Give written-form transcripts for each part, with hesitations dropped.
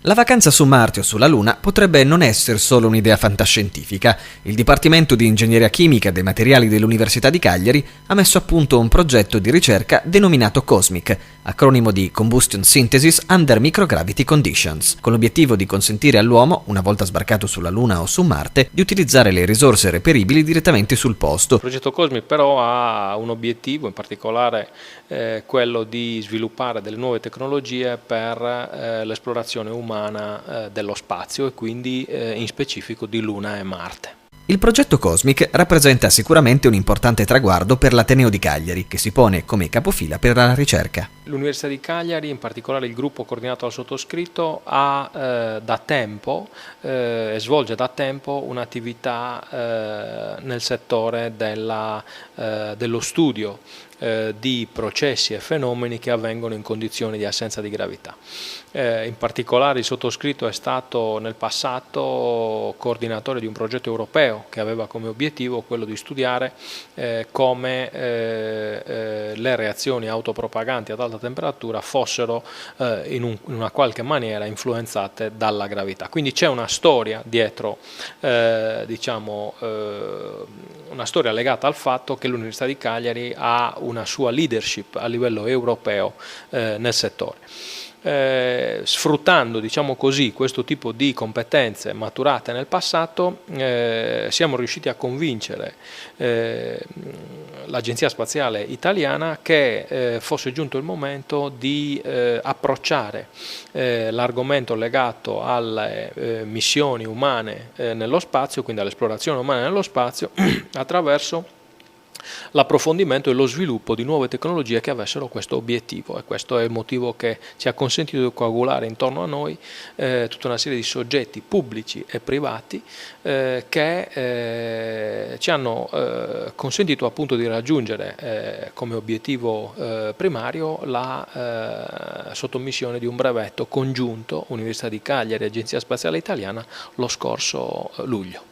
La vacanza su Marte o sulla Luna potrebbe non essere solo un'idea fantascientifica. Il Dipartimento di Ingegneria Chimica dei Materiali dell'Università di Cagliari ha messo a punto un progetto di ricerca denominato COSMIC, acronimo di Combustion Synthesis Under Microgravity Conditions, con l'obiettivo di consentire all'uomo, una volta sbarcato sulla Luna o su Marte, di utilizzare le risorse reperibili direttamente sul posto. Il progetto COSMIC però ha un obiettivo, in particolare quello di sviluppare delle nuove tecnologie per l'esplorazione umana dello spazio e quindi in specifico di Luna e Marte. Il progetto COSMIC rappresenta sicuramente un importante traguardo per l'Ateneo di Cagliari, che si pone come capofila per la ricerca. L'Università di Cagliari, in particolare il gruppo coordinato dal sottoscritto, ha da tempo e svolge da tempo un'attività nel settore dello studio di processi e fenomeni che avvengono in condizioni di assenza di gravità. In particolare il sottoscritto è stato nel passato coordinatore di un progetto europeo che aveva come obiettivo quello di studiare come le reazioni autopropaganti ad alta temperatura fossero in una qualche maniera influenzate dalla gravità. Quindi c'è una storia dietro, una storia legata al fatto che l'Università di Cagliari ha una sua leadership a livello europeo nel settore. Sfruttando, diciamo così, questo tipo di competenze maturate nel passato, siamo riusciti a convincere l'Agenzia Spaziale Italiana che fosse giunto il momento di approcciare l'argomento legato alle missioni umane nello spazio, quindi all'esplorazione umana nello spazio, attraverso l'approfondimento e lo sviluppo di nuove tecnologie che avessero questo obiettivo, e questo è il motivo che ci ha consentito di coagulare intorno a noi tutta una serie di soggetti pubblici e privati che ci hanno consentito appunto di raggiungere come obiettivo primario la sottomissione di un brevetto congiunto Università di Cagliari e Agenzia Spaziale Italiana lo scorso luglio.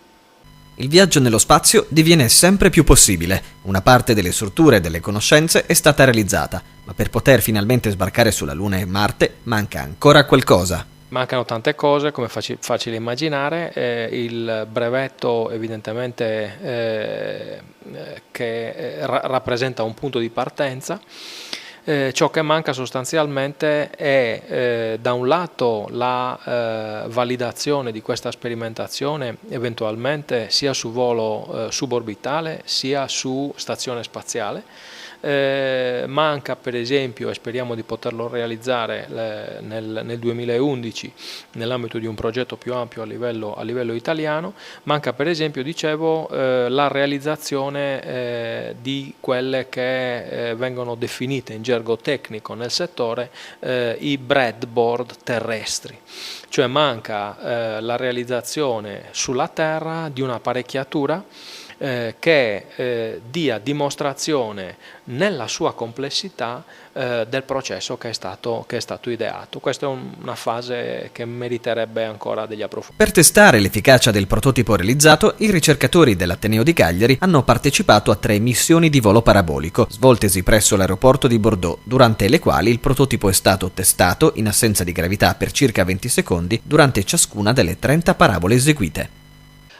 Il viaggio nello spazio diviene sempre più possibile. Una parte delle strutture e delle conoscenze è stata realizzata, ma per poter finalmente sbarcare sulla Luna e Marte manca ancora qualcosa. Mancano tante cose, come facile immaginare. Il brevetto evidentemente che rappresenta un punto di partenza. Ciò che manca sostanzialmente è da un lato la validazione di questa sperimentazione eventualmente sia su volo suborbitale sia su stazione spaziale. Manca per esempio, e speriamo di poterlo realizzare nel 2011 nell'ambito di un progetto più ampio a livello italiano, manca per esempio, dicevo, la realizzazione di quelle che vengono definite in gergo tecnico nel settore i breadboard terrestri, cioè manca la realizzazione sulla Terra di un'apparecchiatura che dia dimostrazione nella sua complessità del processo che è stato ideato. Questa è una fase che meriterebbe ancora degli approfondimenti. Per testare l'efficacia del prototipo realizzato, i ricercatori dell'Ateneo di Cagliari hanno partecipato a 3 missioni di volo parabolico, svoltesi presso l'aeroporto di Bordeaux, durante le quali il prototipo è stato testato in assenza di gravità per circa 20 secondi durante ciascuna delle 30 parabole eseguite.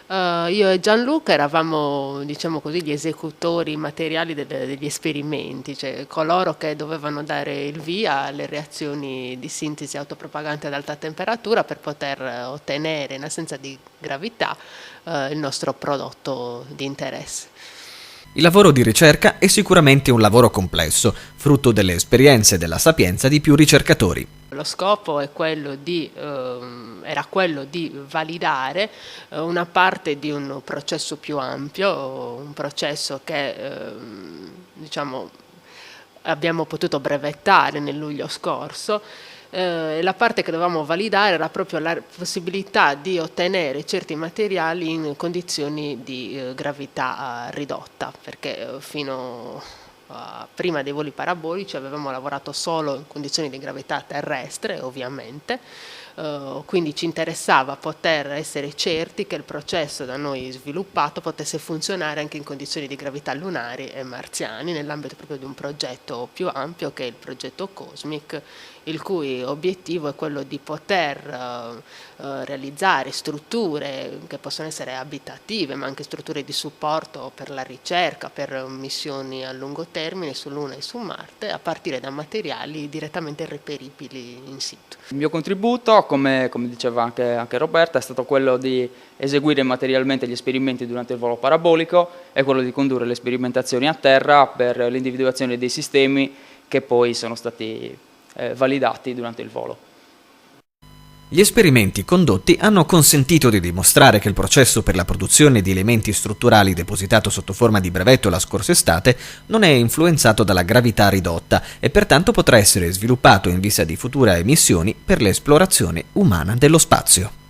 Io e Gianluca eravamo, diciamo così, gli esecutori materiali degli esperimenti, cioè coloro che dovevano dare il via alle reazioni di sintesi autopropagante ad alta temperatura per poter ottenere in assenza di gravità il nostro prodotto di interesse. Il lavoro di ricerca è sicuramente un lavoro complesso, frutto delle esperienze e della sapienza di più ricercatori. Lo scopo è era quello di validare una parte di un processo più ampio, un processo che abbiamo potuto brevettare nel luglio scorso. La parte che dovevamo validare era proprio la possibilità di ottenere certi materiali in condizioni di gravità ridotta, perché fino prima dei voli parabolici avevamo lavorato solo in condizioni di gravità terrestre, ovviamente, quindi ci interessava poter essere certi che il processo da noi sviluppato potesse funzionare anche in condizioni di gravità lunari e marziani, nell'ambito proprio di un progetto più ampio che è il progetto COSMIC, il cui obiettivo è quello di poter realizzare strutture che possono essere abitative, ma anche strutture di supporto per la ricerca, per missioni a lungo termine su Luna e su Marte, a partire da materiali direttamente reperibili in situ. Il mio contributo, come diceva anche Roberta, è stato quello di eseguire materialmente gli esperimenti durante il volo parabolico e quello di condurre le sperimentazioni a terra per l'individuazione dei sistemi che poi sono stati validati durante il volo. Gli esperimenti condotti hanno consentito di dimostrare che il processo per la produzione di elementi strutturali depositato sotto forma di brevetto la scorsa estate non è influenzato dalla gravità ridotta e pertanto potrà essere sviluppato in vista di future emissioni per l'esplorazione umana dello spazio.